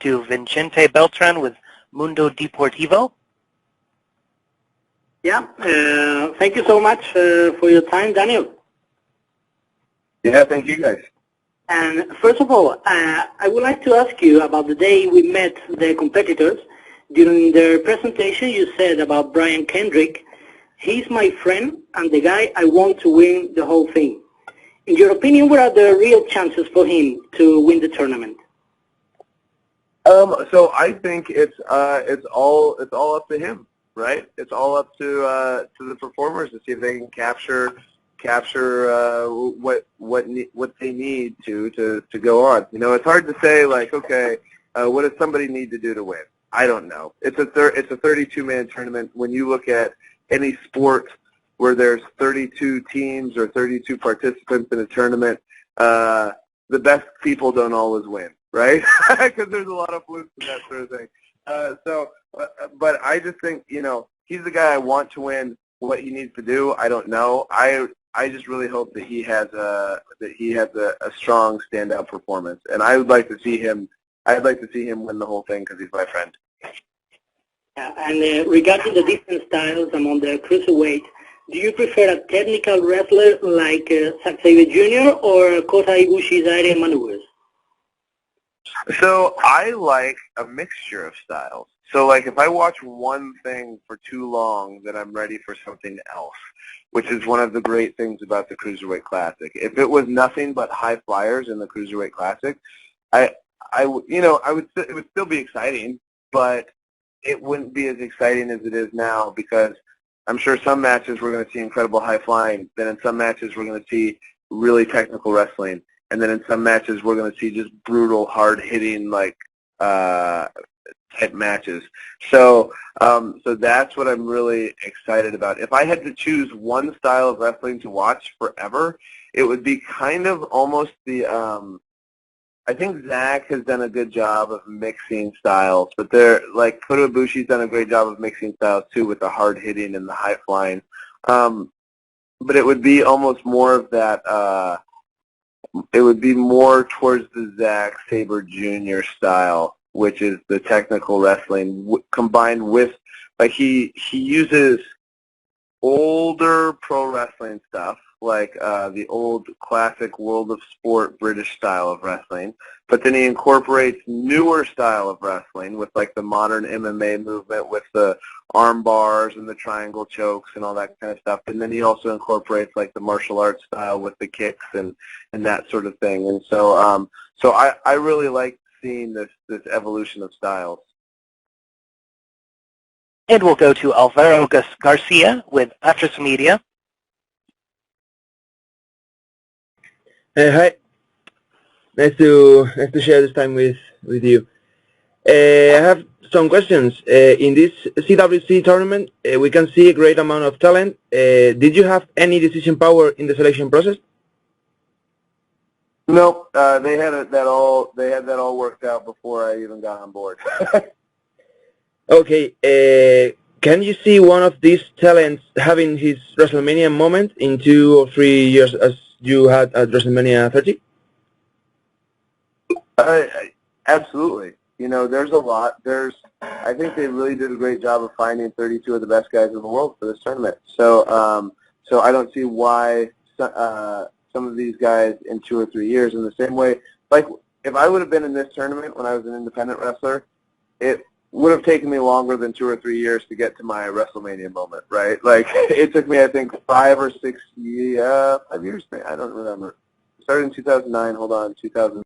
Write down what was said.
to Vicente Beltran with Mundo Deportivo. Yeah, thank you so much for your time, Daniel. Yeah, thank you guys. And first of all, I would like to ask you about the day we met the competitors. During their presentation, you said about Brian Kendrick, he's my friend and the guy I want to win the whole thing. In your opinion, what are the real chances for him to win the tournament? So I think it's all up to him, right? It's all up to the performers to see if they can capture what they need to go on. You know, it's hard to say like, okay, what does somebody need to do to win? I don't know. It's a 32-man tournament. When you look at any sport where there's 32 teams or 32 participants in a tournament, the best people don't always win, right? Because there's a lot of flukes and that sort of thing. But I just think, you know, he's the guy I want to win. What he needs to do, I don't know. I just really hope that he has a strong standout performance, and I would like to see him. I'd like to see him win the whole thing because he's my friend. And regarding the different styles among the cruiserweight, do you prefer a technical wrestler like Zack Sabre Jr. or Kota Ibushi's aerial maneuvers? So I like a mixture of styles. So like if I watch one thing for too long, then I'm ready for something else, which is one of the great things about the Cruiserweight Classic. If it was nothing but high flyers in the Cruiserweight Classic, it would still be exciting, but it wouldn't be as exciting as it is now because I'm sure some matches we're going to see incredible high flying, then in some matches we're going to see really technical wrestling, and then in some matches we're going to see just brutal, hard-hitting like type matches. So that's what I'm really excited about. If I had to choose one style of wrestling to watch forever, it would be kind of almost the I think Zach has done a good job of mixing styles, but like Kota Ibushi's done a great job of mixing styles too with the hard hitting and the high flying. But it would be almost more of that. It would be more towards the Zack Sabre Jr. style, which is the technical wrestling combined with, like he uses older pro wrestling stuff, like the old classic World of Sport British style of wrestling, but then he incorporates newer style of wrestling with like the modern MMA movement with the arm bars and the triangle chokes and all that kind of stuff, and then he also incorporates like the martial arts style with the kicks and that sort of thing. And so I really like seeing this evolution of styles. And we'll go to Alvaro Garcia with Actress Media. Hi. Nice to share this time with you. I have some questions. In this CWC tournament, we can see a great amount of talent. Did you have any decision power in the selection process? No, they had that all worked out before I even got on board. Okay. Can you see one of these talents having his WrestleMania moment in 2 or 3 years as you had at WrestleMania 30? Absolutely. You know, there's a lot. I think they really did a great job of finding 32 of the best guys in the world for this tournament. So I don't see why some of these guys in 2 or 3 years, in the same way, like if I would have been in this tournament when I was an independent wrestler, it would have taken me longer than 2 or 3 years to get to my WrestleMania moment, right? Like it took me, I think, 5 or 6 years, 5 years, I don't remember. Started in 2009, 2000.